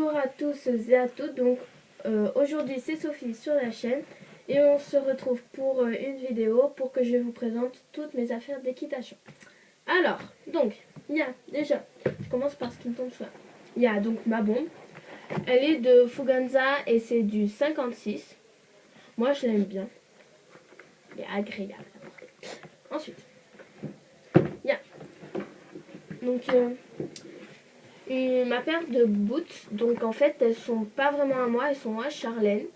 Bonjour à tous et à toutes, donc aujourd'hui c'est Sophie sur la chaîne et on se retrouve pour une vidéo pour que je vous présente toutes mes affaires d'équitation. Alors, donc, il y a déjà, je commence par ce qui me tombe sur là. Il y a donc ma bombe, elle est de Fuganza et c'est du 56. Moi je l'aime bien, elle est agréable. Ensuite, il y a donc ma paire de boots, donc en fait elles sont pas vraiment à moi, elles sont à Charlène.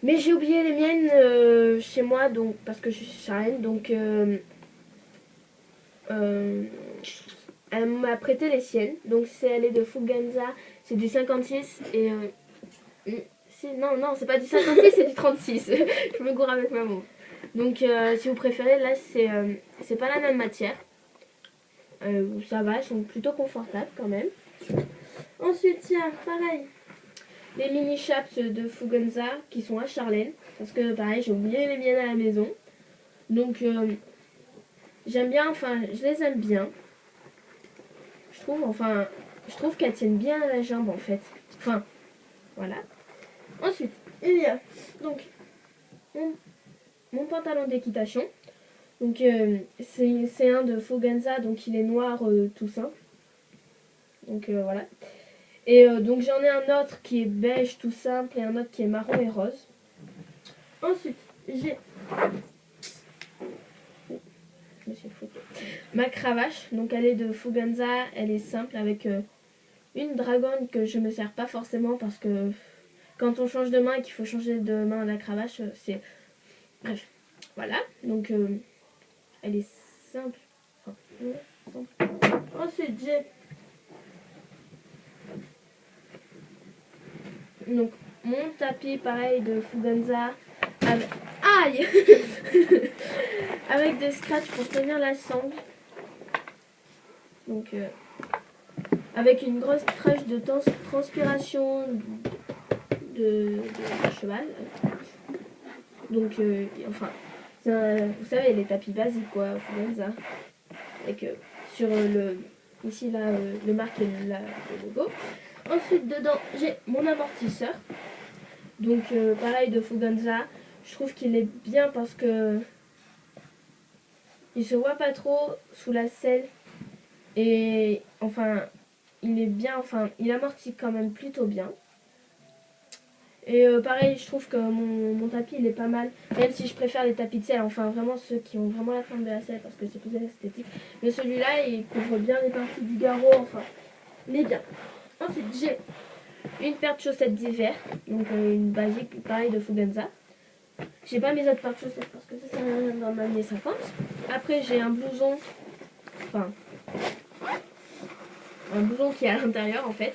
Mais j'ai oublié les miennes chez moi, donc parce que je suis Charlène, donc elle m'a prêté les siennes. Donc elle est de Fuganza, c'est du 56 et non c'est pas du 56, c'est du 36. Je me gourre avec ma mot. Donc si vous préférez, là c'est pas la même matière. Ça va, elles sont plutôt confortables quand même. Ensuite, tiens, pareil, les mini chaps de Fuganza qui sont à Charlène. Parce que pareil, j'ai oublié les miennes à la maison. Donc, j'aime bien, enfin, je les aime bien. Je trouve qu'elles tiennent bien à la jambe en fait. Enfin, voilà. Ensuite, il y a donc mon pantalon d'équitation. Donc, c'est un de Fuganza, donc il est noir tout simple. Donc, voilà. Et donc j'en ai un autre qui est beige tout simple et un autre qui est marron et rose. Ensuite, j'ai ma cravache. Donc elle est de Fuganza, elle est simple avec une dragonne que je me sers pas forcément parce que quand on change de main et qu'il faut changer de main à la cravache, c'est... Bref, voilà. Donc elle est simple. Enfin, simple. Ensuite, j'ai donc mon tapis pareil de Fuganza avec... Aïe avec des scratchs pour tenir la sangle. Donc avec une grosse tache de transpiration de cheval. Donc enfin vous savez les tapis basiques quoi, Fuganza. Avec sur ici là le marque et le logo. Ensuite dedans j'ai mon amortisseur. Donc pareil de Fuganza. Je trouve qu'il est bien parce que il se voit pas trop sous la selle. Et enfin il est bien, enfin il amortit quand même plutôt bien. Et pareil je trouve que mon tapis il est pas mal. Même si je préfère les tapis de selle, enfin vraiment ceux qui ont vraiment la forme de la selle parce que c'est plus esthétique. Mais celui-là il couvre bien les parties du garrot, enfin il est bien. Ensuite j'ai une paire de chaussettes d'hiver, donc une basique pareil de Fuganza. J'ai pas mes autres paires de chaussettes parce que ça sert à rien d'en amener 50. Après j'ai un blouson, enfin un blouson qui est à l'intérieur en fait.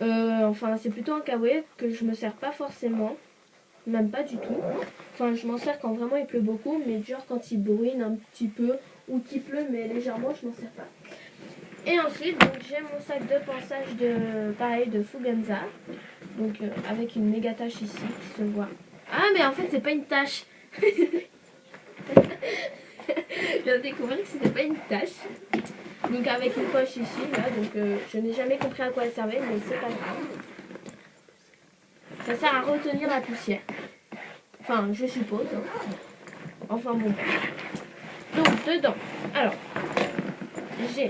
Enfin c'est plutôt un kawaii que je me sers pas forcément, même pas du tout. Enfin je m'en sers quand vraiment il pleut beaucoup, mais genre quand il bruine un petit peu ou qu'il pleut mais légèrement je m'en sers pas. Et ensuite donc j'ai mon sac de pansage de pareil de Fuganza, donc avec une méga tache ici qui se voit. Ah mais en fait c'est pas une tache. Je viens de découvrir que c'était pas une tache. Donc avec une poche ici là, donc je n'ai jamais compris à quoi elle servait, mais c'est pas grave. Ça sert à retenir la poussière. Enfin je suppose. Hein. Enfin bon. Donc dedans, alors j'ai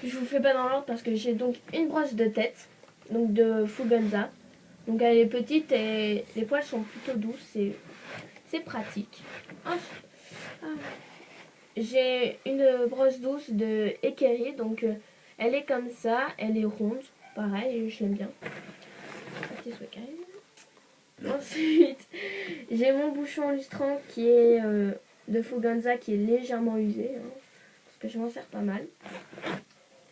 je vous fais pas dans l'ordre parce que j'ai donc une brosse de tête, donc de Fuganza. Donc elle est petite et les poils sont plutôt doux, c'est pratique. J'ai une brosse douce de Ekeri, donc elle est comme ça, elle est ronde, pareil, je l'aime bien. Ensuite, j'ai mon bouchon lustrant qui est de Fuganza qui est légèrement usé, hein, parce que je m'en sers pas mal.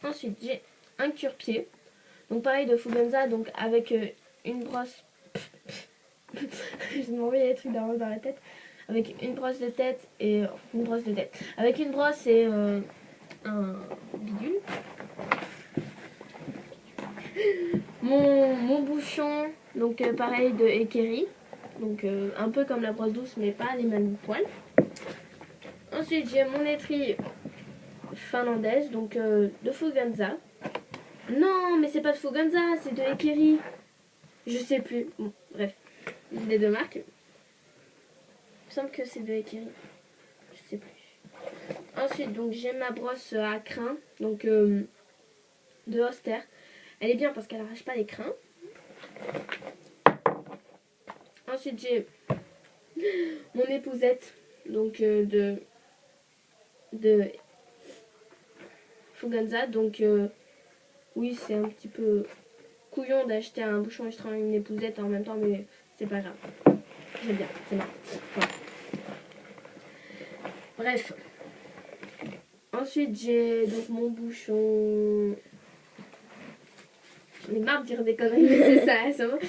Ensuite, j'ai un cure-pied, donc pareil de Fuganza, donc avec une brosse. Je m'envoie des trucs dans la tête. Avec une brosse de tête et une brosse de tête. Avec une brosse et un bidule. Mon bouchon, donc pareil de Ekeri. Donc un peu comme la brosse douce, mais pas les mêmes poils. Ensuite, j'ai mon laiterie finlandaise, donc de Fuganza. Non, mais c'est pas de Fuganza, c'est de Ekiri. Je sais plus. Bon, bref, les deux marques. Il me semble que c'est de Ekiri. Je sais plus. Ensuite, donc j'ai ma brosse à crins, donc de Oster. Elle est bien parce qu'elle arrache pas les crins. Ensuite, j'ai mon épousette, donc de Fuganza. Donc oui, c'est un petit peu couillon d'acheter un bouchon extra et une épousette en même temps, mais c'est pas grave. J'aime bien, c'est marrant. Voilà. Bref. Ensuite, j'ai donc mon bouchon. J'en ai marre de dire des conneries, mais c'est ça, ça va.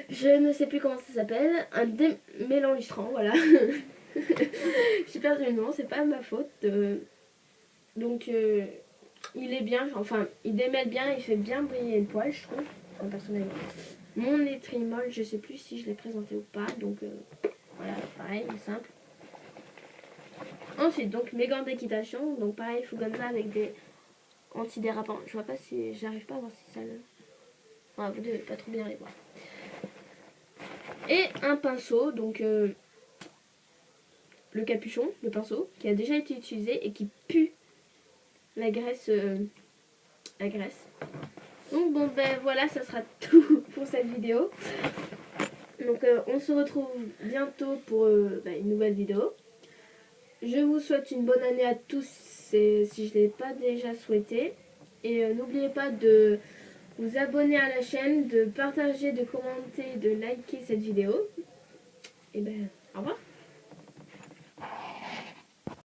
Je ne sais plus comment ça s'appelle. Un démélangistrant, voilà. J'ai perdu le nom, c'est pas ma faute. Donc, il est bien, enfin, il démêle bien, il fait bien briller le poil, je trouve, enfin, personnellement. Mon étrimol, je sais plus si je l'ai présenté ou pas, donc voilà, pareil, simple. Ensuite, donc mes gants d'équitation, donc pareil, Fuganza avec des antidérapants. Je vois pas si, j'arrive pas à voir si ça le... Enfin, vous devez pas trop bien les voir. Et un pinceau, donc le capuchon, le pinceau, qui a déjà été utilisé et qui pue la graisse. La graisse. Donc bon ben voilà, ça sera tout pour cette vidéo. Donc on se retrouve bientôt pour une nouvelle vidéo. Je vous souhaite une bonne année à tous si je ne l'ai pas déjà souhaité. Et n'oubliez pas de vous abonner à la chaîne, de partager, de commenter, de liker cette vidéo. Et ben au revoir.